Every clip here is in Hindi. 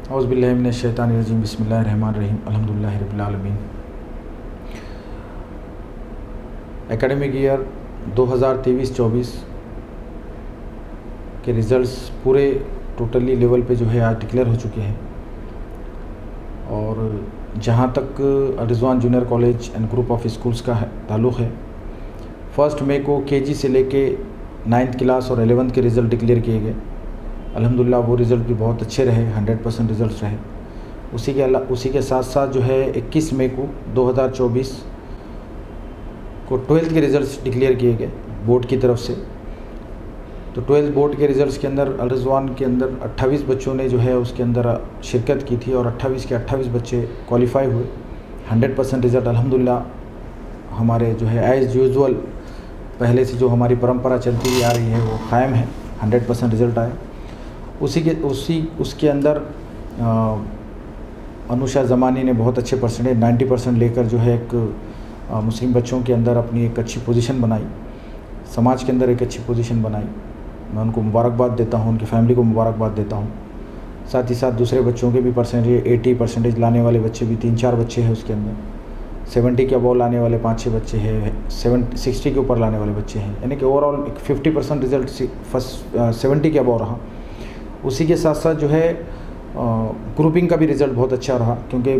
औज़ुबिल्लाहिमिनश्शैतानिर्रजीम बिस्मिल्लाहिर्रहमानिर्रहीम अल्हम्दुलिल्लाहि रब्बिल आलमीन। एकेडमिक ईयर 2023-24 के रिज़ल्ट्स पूरे टोटली लेवल पे जो है आज डिक्लेयर हो चुके हैं। और जहाँ तक Rizwan junior college and group of schools का ताल्लुक़ है, 1 मई को केजी से लेके 9th क्लास और 11th के रिज़ल्ट डिक्लेयर किए गए। अल्हम्दुलिल्लाह वो रिज़ल्ट भी बहुत अच्छे रहे, 100% रिज़ल्ट रहे। उसी के साथ साथ जो है 21 मई को 2024 को 12th के रिज़ल्ट्स डिक्लेयर किए गए बोर्ड की तरफ से। तो 12th बोर्ड के रिज़ल्ट्स के अंदर रिजवान के अंदर 28 बच्चों ने जो है उसके अंदर शिरकत की थी और 28 के 28 बच्चे क्वालिफाई हुए। 100% रिज़ल्ट अल्हम्दुलिल्लाह हमारे जो है एज़ यूजुअल पहले से जो हमारी परंपरा चलती हुई आ रही है वो कायम है। 100% रिज़ल्ट आया। उसके अंदर अनुषा ज़मानी ने बहुत अच्छे परसेंटेज 90% लेकर जो है एक मुस्लिम बच्चों के अंदर अपनी एक अच्छी पोजीशन बनाई, समाज के अंदर एक अच्छी पोजीशन बनाई। मैं उनको मुबारकबाद देता हूँ, उनकी फैमिली को मुबारकबाद देता हूँ। साथ ही साथ दूसरे बच्चों के भी परसेंटेज 80% लाने वाले बच्चे भी 3-4 बच्चे हैं उसके अंदर। 70 के अबव लाने वाले 5-6 बच्चे हैं, 60 के ऊपर लाने वाले बच्चे हैं, यानी कि ओवरऑल एक 50% रिज़ल्ट फर्स्ट 70 के अबव रहा। उसी के साथ साथ जो है ग्रुपिंग का भी रिज़ल्ट बहुत अच्छा रहा, क्योंकि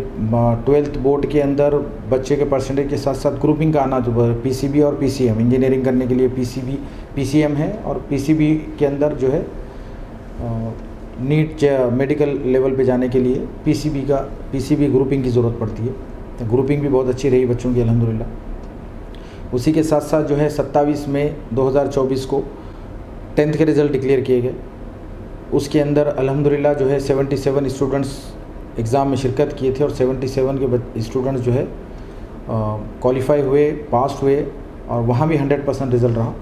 12th बोर्ड के अंदर बच्चे के परसेंटेज के साथ साथ ग्रुपिंग का आना, जो पीसीबी और पीसीएम इंजीनियरिंग करने के लिए पीसीएम है, और पीसीबी के अंदर जो है नीट मेडिकल लेवल पे जाने के लिए पीसीबी ग्रुपिंग की ज़रूरत पड़ती है। तो ग्रुपिंग भी बहुत अच्छी रही बच्चों की अल्हम्दुलिल्लाह। उसी के साथ साथ जो है 27 मई 2024 को 10th के रिज़ल्ट डिक्लेयर किए गए। उसके अंदर अल्हम्दुलिल्लाह जो है 77 स्टूडेंट्स एग्ज़ाम में शिरकत किए थे और 77 के स्टूडेंट्स जो है क्वालिफाई हुए, पास हुए, और वहाँ भी 100% रिज़ल्ट रहा।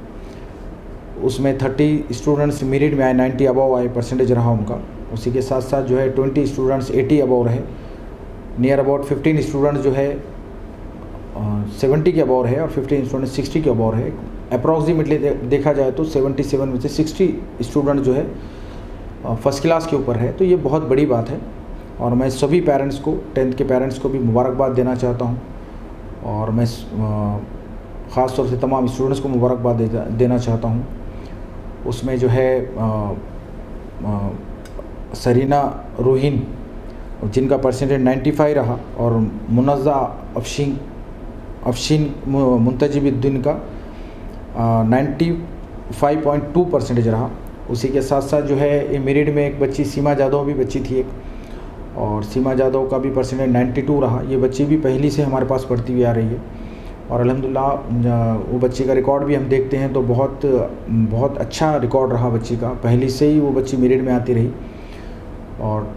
उसमें 30 स्टूडेंट्स मेरिट में आए, 90 अबव आए, परसेंटेज रहा उनका। उसी के साथ साथ जो है 20 स्टूडेंट्स 80 अबव रहे। नियर अबाउट 15 स्टूडेंट्स जो है 70 के अबव है और 15 स्टूडेंट्स 60 के अबव है। अप्रॉक्सीमेटली देखा जाए तो 77 में से 60 स्टूडेंट जो है फर्स्ट क्लास के ऊपर है। तो ये बहुत बड़ी बात है और मैं सभी पेरेंट्स को, 10th के पेरेंट्स को भी मुबारकबाद देना चाहता हूँ। और मैं ख़ास तौर से तमाम स्टूडेंट्स को मुबारकबाद देना चाहता हूँ। उसमें जो है सरीना रूहीन, जिनका परसेंटेज 95 रहा, और मुनज़्ज़ा अफशीन मुंतजिबुद्दीन का 95.2 परसेंटेज रहा। उसी के साथ साथ जो है मेरिट में एक बच्ची सीमा जादव भी बच्ची थी एक, और सीमा जादव का भी परसेंटेज 92 रहा। ये बच्ची भी पहली से हमारे पास पढ़ती हुई आ रही है और अल्हम्दुलिल्लाह वो बच्ची का रिकॉर्ड भी हम देखते हैं तो बहुत अच्छा रिकॉर्ड रहा बच्ची का। पहली से ही वो बच्ची मेरिट में आती रही। और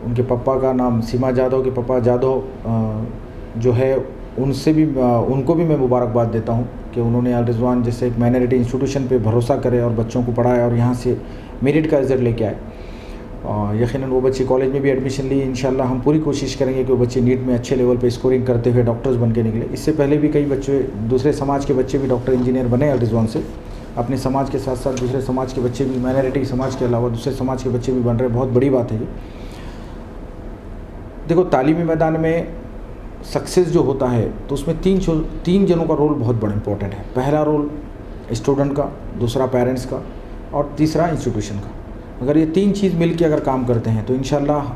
उनके पापा का नाम, सीमा जादव के पापा जादव जो है, उनको भी मैं मुबारकबाद देता हूँ कि उन्होंने अल रिजवान जैसे एक माइनॉरिटी इंस्टीट्यूशन पे भरोसा करे और बच्चों को पढ़ाया और यहाँ से मेरिट का रिज़ल्ट लेके आए। यकीनन वो बच्ची कॉलेज में भी एडमिशन ली। इंशाल्लाह हम पूरी कोशिश करेंगे कि वो बच्चे नीट में अच्छे लेवल पे स्कोरिंग करते हुए डॉक्टर्स बन के निकले। इससे पहले भी कई बच्चे, दूसरे समाज के बच्चे भी डॉक्टर इंजीनियर बने अल रिजवान से। अपने समाज के साथ साथ दूसरे समाज के बच्चे भी, माइनॉरिटी समाज के अलावा दूसरे समाज के बच्चे भी बन रहे हैं। बहुत बड़ी बात है ये। देखो, तालीमी मैदान में सक्सेस जो होता है तो उसमें तीन जनों का रोल बहुत बड़ा इंपॉर्टेंट है। पहला रोल स्टूडेंट का, दूसरा पेरेंट्स का, और तीसरा इंस्टीट्यूशन का। अगर ये 3 चीज़ मिलकर अगर काम करते हैं तो इंशाल्लाह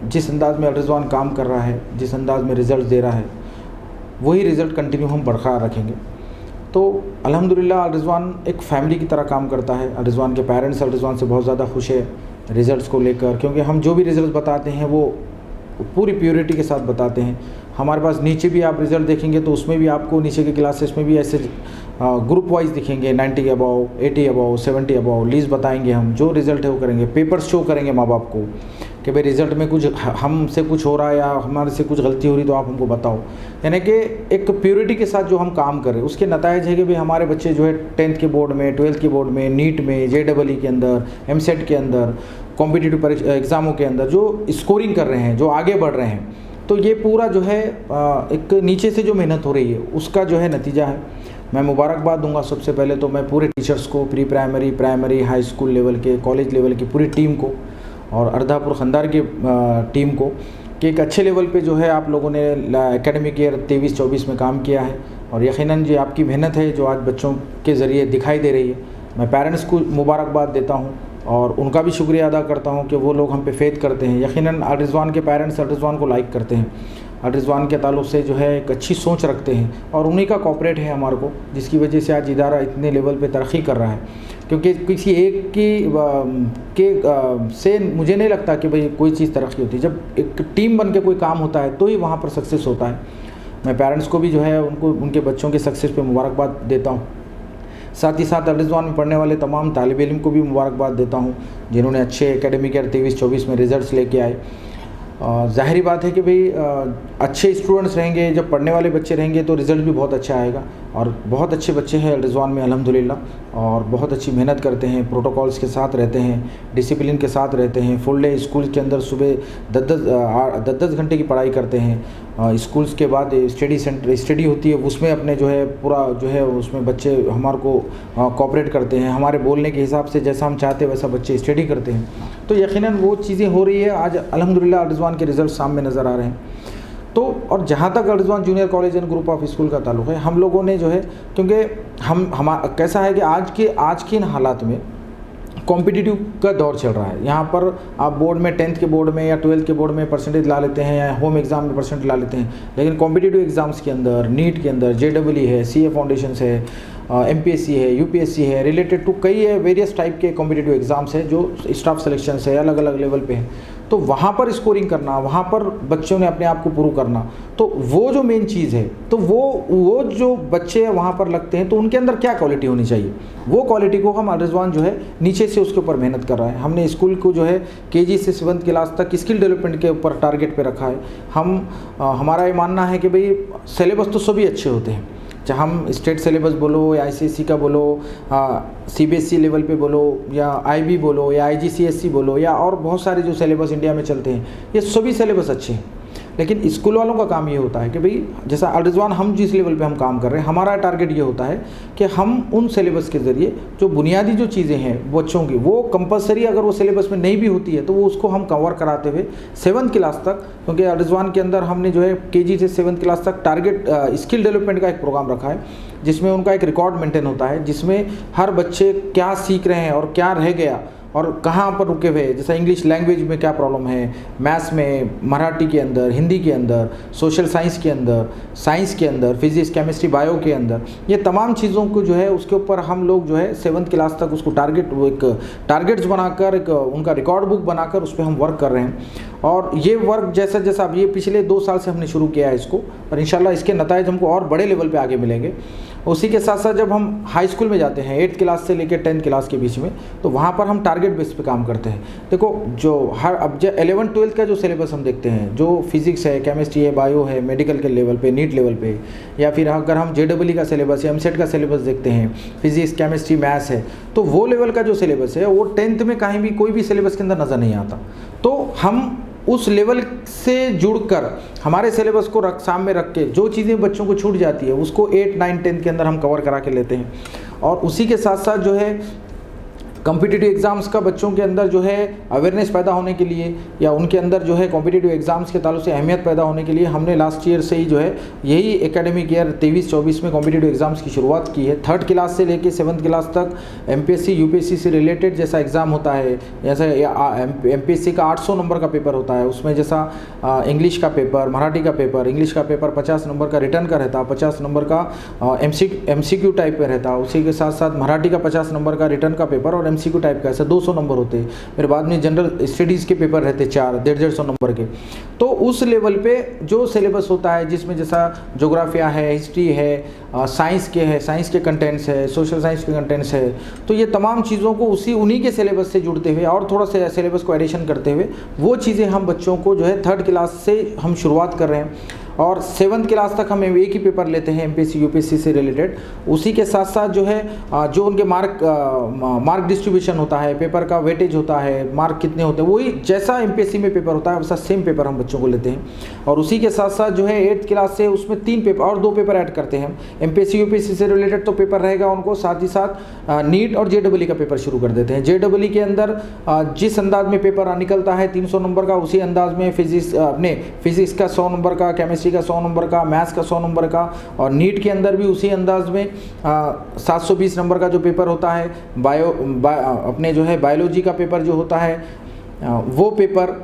जिस अंदाज़ में अल रिजवान काम कर रहा है, जिस अंदाज़ में रिज़ल्ट दे रहा है, वही रिज़ल्ट कंटिन्यू हम बरकरार रखेंगे। तो अल्हम्दुलिल्लाह अल रिजवान एक फ़ैमिली की तरह काम करता है। अल रिजवान के पेरेंट्स अल रिजवान से बहुत ज़्यादा खुश है रिज़ल्ट्स को लेकर, क्योंकि हम जो भी रिज़ल्ट बताते हैं वो पूरी प्योरिटी के साथ बताते हैं। हमारे पास नीचे भी आप रिज़ल्ट देखेंगे तो उसमें भी आपको नीचे के क्लासेस में भी ऐसे ग्रुप वाइज दिखेंगे, 90 अबव, 80 अबव, 70 अबव लीज बताएंगे। हम जो रिज़ल्ट है वो करेंगे, पेपर्स शो करेंगे माँ बाप को कि भाई रिज़ल्ट में कुछ हमसे कुछ हो रहा है या हमारे से कुछ गलती हो रही तो आप हमको बताओ। यानी कि एक प्योरिटी के साथ जो हम काम करें उसके नतायज है कि भाई हमारे बच्चे जो है 10th के बोर्ड में, 12th के बोर्ड में, नीट में, JEE के अंदर, MSET के अंदर, कॉम्पिटिटिव एग्ज़ामों के अंदर जो स्कोरिंग कर रहे हैं, जो आगे बढ़ रहे हैं। तो ये पूरा जो है एक नीचे से जो मेहनत हो रही है उसका जो है नतीजा है। मैं मुबारकबाद दूंगा सबसे पहले तो मैं पूरे टीचर्स को, pre primary, high school level के, कॉलेज लेवल की पूरी टीम को, और अर्धापुर खंदार की टीम को कि एक अच्छे लेवल पे जो है आप लोगों ने एकेडमिक ईयर 23-24 में काम किया है, और यकीनन जो आपकी मेहनत है जो आज बच्चों के ज़रिए दिखाई दे रही है। मैं पेरेंट्स को मुबारकबाद देता हूँ और उनका भी शुक्रिया अदा करता हूँ कि वो लोग हम पे फेथ करते हैं। यकीनन अल रिज़वान के पेरेंट्स अल रिज़वान को लाइक करते हैं, अल रिज़वान के ताल्लुक़ से जो है एक अच्छी सोच रखते हैं, और उन्हीं का कॉपरेट है हमारे को, जिसकी वजह से आज इदारा इतने लेवल पे तरक्की कर रहा है। क्योंकि किसी एक से मुझे नहीं लगता कि भाई कोई चीज़ तरक्की होती है। जब एक टीम बन के कोई काम होता है तो ही वहाँ पर सक्सेस होता है। मैं पेरेंट्स को भी जो है उनको उनके बच्चों के सक्सेस पे मुबारकबाद देता हूँ। साथ ही साथ अल रिज़वान में पढ़ने वाले तमाम तालिब इल्म को भी मुबारकबाद देता हूँ जिन्होंने अच्छे एकेडमिक ईयर 23-24 में रिज़ल्ट्स लेके आए। ज़ाहिरी बात है कि भाई अच्छे स्टूडेंट्स रहेंगे, जब पढ़ने वाले बच्चे रहेंगे तो रिज़ल्ट भी बहुत अच्छा आएगा। और बहुत अच्छे बच्चे हैं अल रिज़वान में अल्हम्दुलिल्लाह, और बहुत अच्छी मेहनत करते हैं, प्रोटोकॉल्स के साथ रहते हैं, डिसिप्लिन के साथ रहते हैं। फुल डे स्कूल के अंदर सुबह 10-10 घंटे की पढ़ाई करते हैं। स्कूल्स के बाद स्टडी होती है, उसमें अपने जो है पूरा जो है उसमें बच्चे हमारे को कोऑपरेट करते हैं। हमारे बोलने के हिसाब से जैसा हम चाहते हैं वैसा बच्चे स्टडी करते हैं। तो यकीनन वो चीज़ें हो रही है। आज अल्हम्दुलिल्लाह अल रिज़वान के रिज़ल्ट सामने नज़र आ रहे हैं। तो और जहाँ तक Al Rizwan junior college and group of school का ताल्लुक़ है, हम लोगों ने जो है, क्योंकि कैसा है कि आज के इन हालात में कॉम्पिटिटिव का दौर चल रहा है। यहाँ पर आप बोर्ड में 10th के बोर्ड में या 12th के बोर्ड में परसेंटेज ला लेते हैं या होम एग्ज़ाम में परसेंटेज ला लेते हैं, लेकिन कॉम्पिटिटिव एग्ज़ाम्स के अंदर नीट के अंदर JEE है, CA फाउंडेशंस है, MPSC है, UPSC है, रिलेटेड टू कई वेरियस टाइप के कॉम्पिटिटिव एग्ज़ाम्स है जो स्टाफ सिलेक्शन है, अलग अलग लेवल पे है। तो वहाँ पर स्कोरिंग करना, वहाँ पर बच्चों ने अपने आप को प्रूव करना, तो वो जो मेन चीज़ है, तो वो जो बच्चे वहाँ पर लगते हैं तो उनके अंदर क्या क्वालिटी होनी चाहिए, वो क्वालिटी को हम अल रिज़वान जो है नीचे से उसके ऊपर मेहनत कर रहा है। हमने स्कूल को जो है KG से 7th क्लास तक स्किल डेवलपमेंट के ऊपर टारगेट पे रखा है। हमारा ये मानना है कि भाई सिलेबस तो सभी अच्छे होते हैं, चाहे हम स्टेट सिलेबस बोलो या ICSE का बोलो, CBSE लेवल पे बोलो या IB बोलो या IGCSE बोलो या और बहुत सारे जो सिलेबस इंडिया में चलते हैं, ये सभी सिलेबस अच्छे हैं। लेकिन स्कूल वालों का काम ये होता है कि भाई जैसा अल रिज़वान हम जिस लेवल पे हम काम कर रहे हैं, हमारा टारगेट ये होता है कि हम उन सिलेबस के ज़रिए जो बुनियादी जो चीज़ें हैं बच्चों की, वो कंपलसरी अगर वो सिलेबस में नहीं भी होती है तो वो उसको हम कवर कराते हुए 7th क्लास तक, क्योंकि अल रिज़वान के अंदर हमने जो है KG से 7th क्लास तक टारगेट स्किल डेवलपमेंट का एक प्रोग्राम रखा है, जिसमें उनका एक रिकॉर्ड मेंटेन होता है, जिसमें हर बच्चे क्या सीख रहे हैं और क्या रह गया और कहाँ पर रुके हुए, जैसा इंग्लिश लैंग्वेज में क्या प्रॉब्लम है, मैथ्स में, मराठी के अंदर, हिंदी के अंदर, सोशल साइंस के अंदर, साइंस के अंदर, फिजिक्स, केमिस्ट्री, बायो के अंदर, ये तमाम चीज़ों को जो है उसके ऊपर हम लोग जो है 7th क्लास तक उसको टारगेट्स बनाकर एक उनका रिकॉर्ड बुक बनाकर उस पर हम वर्क कर रहे हैं। और ये वर्क जैसा जैसा अब ये पिछले 2 साल से हमने शुरू किया है इसको, और इंशाल्लाह इसके नताइज हमको और बड़े लेवल पे आगे मिलेंगे। उसी के साथ साथ जब हम हाई स्कूल में जाते हैं 8th क्लास से लेकर 10th क्लास के बीच में, तो वहाँ पर हम टारगेट बेस पे काम करते हैं। देखो जो अब 11th-12th का जो सिलेबस हम देखते हैं, जो फिजिक्स है, केमिस्ट्री है, बायो है, मेडिकल के लेवल पे, नीट लेवल पे, या फिर अगर हम JEE का सिलेबस या MSET का सिलेबस देखते हैं, फिजिक्स, केमिस्ट्री, मैथ्स है, तो वो लेवल का जो सिलेबस है वो 10th में कहीं भी कोई भी सिलेबस के अंदर नज़र नहीं आता। तो हम उस लेवल से जुड़कर हमारे सिलेबस को सामने रख के जो चीज़ें बच्चों को छूट जाती है उसको 8, 9, 10 के अंदर हम कवर करा के लेते हैं। और उसी के साथ साथ जो है कॉम्पिटिटिव एग्ज़ाम्स का बच्चों के अंदर जो है अवेयरनेस पैदा होने के लिए, या उनके अंदर जो है कॉम्पिटिटिव एग्ज़ाम्स के ताल्लुक से अहमियत पैदा होने के लिए हमने लास्ट ईयर से ही जो है यही एकेडमिक ईयर 23-24 में कॉम्पिटिटिव एग्ज़ाम्स की शुरुआत की है। 3rd क्लास से लेके 7th क्लास तक MPSC UPSC से रिलेटेड जैसा एग्ज़ाम होता है, जैसा MPSC का 800 नंबर का पेपर होता है, उसमें जैसा इंग्लिश का पेपर, मराठी का पेपर, इंग्लिश का पेपर 50 नंबर का रिटर्न का रहता, 50 नंबर का MCQ टाइप पे रहता, उसी के साथ साथ मराठी का 50 नंबर का रिटर्न का पेपर और MCQ टाइप का ऐसा 200 नंबर होते हैं। फिर बाद में जनरल स्टडीज़ के पेपर रहते 150 नंबर के। तो उस लेवल पे जो सिलेबस होता है जिसमें जैसा ज्योग्राफिया है, हिस्ट्री है, साइंस के कंटेंट्स है, सोशल साइंस के कंटेंट्स है, तो ये तमाम चीज़ों को उन्हीं के सिलेबस से जुड़ते हुए और थोड़ा सा सिलेबस को एडिशन करते हुए वो चीज़ें हम बच्चों को जो है 3rd क्लास से हम शुरुआत कर रहे हैं। और 7th क्लास तक हम एक ही पेपर लेते हैं MPSC UPSC से रिलेटेड। उसी के साथ साथ जो है जो उनके मार्क डिस्ट्रीब्यूशन होता है, पेपर का वेटेज होता है, मार्क कितने होते हैं, वही जैसा MPSC में पेपर होता है वैसा सेम पेपर हम बच्चों को लेते हैं। और उसी के साथ साथ जो है 8th क्लास से उसमें 3 पेपर और 2 पेपर ऐड करते हैं MPSC UPSC से रिलेटेड तो पेपर रहेगा उनको, साथ ही साथ नीट और JEE का पेपर शुरू कर देते हैं। JEE के अंदर जिस अंदाज में पेपर निकलता है 300 नंबर का, उसी अंदाज में फिजिक्स का 100 नंबर का, केमिस्ट्री का 100 नंबर का, मैथ्स का 100 नंबर का, और नीट के अंदर भी उसी अंदाज में 720 नंबर का जो पेपर होता है, अपने जो है बायोलॉजी का पेपर जो होता है वो पेपर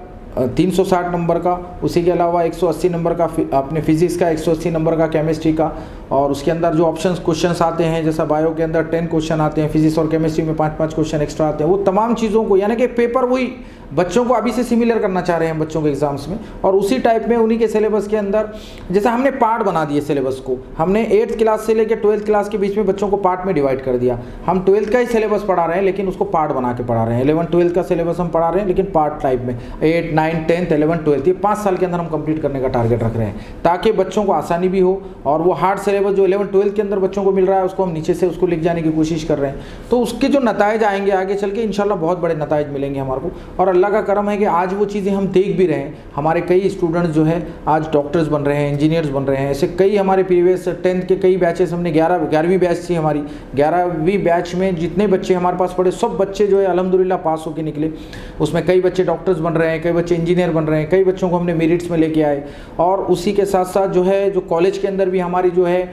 360 नंबर का, उसी के अलावा 180 नंबर का अपने फिजिक्स का, 180 नंबर का केमिस्ट्री का, और उसके अंदर जो ऑप्शंस क्वेश्चंस आते हैं, जैसा बायो के अंदर 10 क्वेश्चन आते हैं, फिजिक्स और केमिस्ट्री में 5-5 क्वेश्चन एक्स्ट्रा आते हैं, वो तमाम चीज़ों को, यानी कि पेपर वही बच्चों को अभी से सिमिलर करना चाह रहे हैं बच्चों के एग्जाम्स में, और उसी टाइप में उन्हीं के सिलेबस के अंदर जैसा हमने पार्ट बना दिए सिलेबस को, हमने 8th क्लास से लेकर 12th क्लास के बीच में बच्चों को पार्ट में डिवाइड कर दिया। हम 12th का ही सिलेबस पढ़ा रहे हैं लेकिन उसको पार्ट बना के पढ़ा रहे हैं। 11th 12th का सिलेबस हम पढ़ा रहे हैं लेकिन पार्ट टाइप में, 8, 9, 10, 11, 12 ये 5 साल के अंदर हम कंप्लीट करने का टारगेट रख रहे हैं, ताकि बच्चों को आसानी भी हो, और वो हार्ड सिलेबस जो 11, 12 के अंदर बच्चों को मिल रहा है उसको हम नीचे से उसको लिख जाने की कोशिश कर रहे हैं। तो उसके जो नताइज आएंगे आगे चल के इंशाल्लाह बहुत बड़े नताइज मिलेंगे हमारे को, और अल्लाह का करम है कि आज वो चीज़ें हम देख भी रहे हैं। हमारे कई स्टूडेंट्स जो है आज डॉक्टर्स बन रहे हैं, इंजीनियर्स बन रहे हैं। ऐसे कई हमारे प्रीवियस 10th के कई बैचेस, हमने 11वीं बैच थी हमारी, 11वीं बैच में जितने बच्चे हमारे पास पढ़े सब बच्चे जो है अल्हम्दुलिल्लाह पास होकर निकले। उसमें कई बच्चे डॉक्टर्स बन रहे हैं, कई बच्चे इंजीनियर बन रहे हैं, कई बच्चों को हमने मेरिट्स में लेके आए। और उसी के साथ साथ जो है जो कॉलेज के अंदर भी हमारी जो है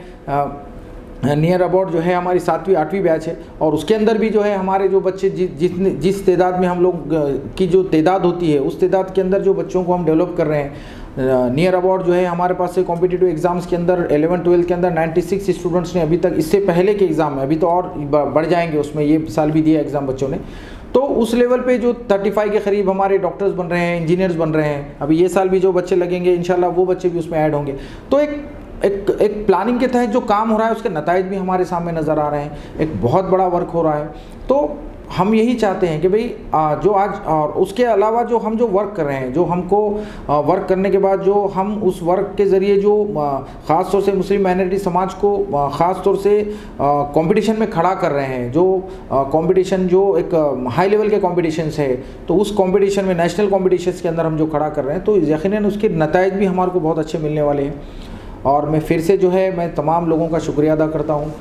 नियर अबाउट जो है हमारी 7वीं 8वीं बैच है, और उसके अंदर भी जो है हमारे जो बच्चे जिस तादाद में हम लोग की जो तादाद होती है उस तादाद के अंदर जो बच्चों को हम डेवलप कर रहे हैं, नियर अबाउट जो है हमारे पास से कॉम्पिटिटिव एग्ज़ाम्स के अंदर 11, 12 के अंदर 96 स्टूडेंट्स ने अभी तक, इससे पहले के एग्ज़ाम में अभी तो और बढ़ जाएंगे, उसमें ये साल भी दिया एग्ज़ाम बच्चों ने, तो उस लेवल पे जो 35 के करीब हमारे डॉक्टर्स बन रहे हैं, इंजीनियर्स बन रहे हैं। अभी ये साल भी जो बच्चे लगेंगे इंशाल्लाह वो बच्चे भी उसमें ऐड होंगे। तो एक प्लानिंग के तहत जो काम हो रहा है उसके नताइज भी हमारे सामने नज़र आ रहे हैं, एक बहुत बड़ा वर्क हो रहा है। तो हम यही चाहते हैं कि भाई जो आज, और उसके अलावा जो हम जो वर्क कर रहे हैं, जो हमको वर्क करने के बाद जो हम उस वर्क के ज़रिए जो ख़ास तौर से मुस्लिम माइनॉरिटी समाज को ख़ास तौर से कंपटीशन में खड़ा कर रहे हैं, जो कंपटीशन जो एक हाई लेवल के कॉम्पिटिशन्स है, तो उस कंपटीशन में, नेशनल कॉम्पिटिशन्स के अंदर हम जो खड़ा कर रहे हैं, तो यकीनन उसके नताइज भी हमारे को बहुत अच्छे मिलने वाले हैं। और मैं फिर से जो है मैं तमाम लोगों का शुक्रिया अदा करता हूँ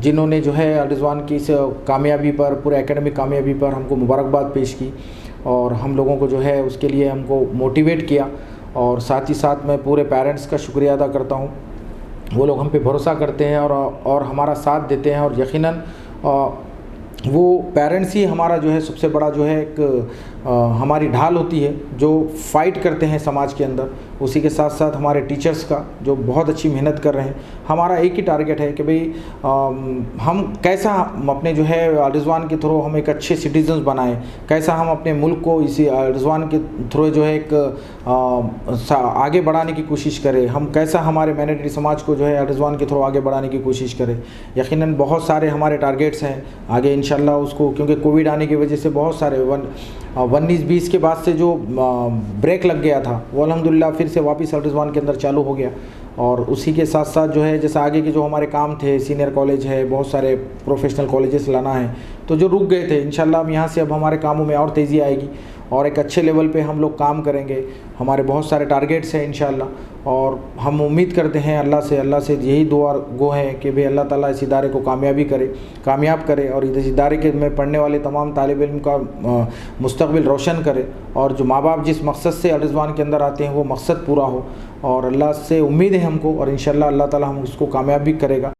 जिन्होंने जो है अल रिज़वान की इस कामयाबी पर, पूरे एकेडमिक कामयाबी पर हमको मुबारकबाद पेश की, और हम लोगों को जो है उसके लिए हमको मोटिवेट किया। और साथ ही साथ मैं पूरे पेरेंट्स का शुक्रिया अदा करता हूँ, वो लोग हम पे भरोसा करते हैं और हमारा साथ देते हैं, और यकीनन वो पेरेंट्स ही हमारा जो है सबसे बड़ा जो है एक हमारी ढाल होती है, जो फाइट करते हैं समाज के अंदर। उसी के साथ साथ हमारे टीचर्स का जो बहुत अच्छी मेहनत कर रहे हैं। हमारा एक ही टारगेट है कि भाई हम कैसा अपने जो है अल रिज़वान के थ्रू हम एक अच्छे सिटीजन्स बनाएं, कैसा हम अपने मुल्क को इसी अल रिज़वान के थ्रू जो है एक आगे बढ़ाने की कोशिश करें, हम कैसा हमारे माइनॉरिटी समाज को जो है अल रिज़वान के थ्रू आगे बढ़ाने की कोशिश करें। यकीनन बहुत सारे हमारे टारगेट्स हैं आगे इंशाल्लाह उसको, क्योंकि कोविड आने की वजह से बहुत सारे 19-20 के बाद से जो ब्रेक लग गया था वो अल्हम्दुलिल्लाह फिर से वापस अल रिज़वान के अंदर चालू हो गया। और उसी के साथ साथ जो है जैसे आगे के जो हमारे काम थे, सीनियर कॉलेज है, बहुत सारे प्रोफेशनल कॉलेजेस लाना है, तो जो रुक गए थे इंशाल्लाह हम यहाँ से अब हमारे कामों में और तेज़ी आएगी और एक अच्छे लेवल पे हम लोग काम करेंगे। हमारे बहुत सारे टारगेट्स हैं इंशाल्लाह, और हम उम्मीद करते हैं अल्लाह से यही दुआ गो है कि भाई अल्लाह ताला इस इदारे को कामयाब करे और इस इदारे के में पढ़ने वाले तमाम तालिब इल्म का मुस्तक़बिल रोशन करे, और जो माँ बाप जिस मकसद से अल रिज़वान के अंदर आते हैं वो मकसद पूरा हो। और अल्लाह से उम्मीद है हमको, और इंशाल्लाह अल्लाह ताला हम उसको कामयाब भी करेगा।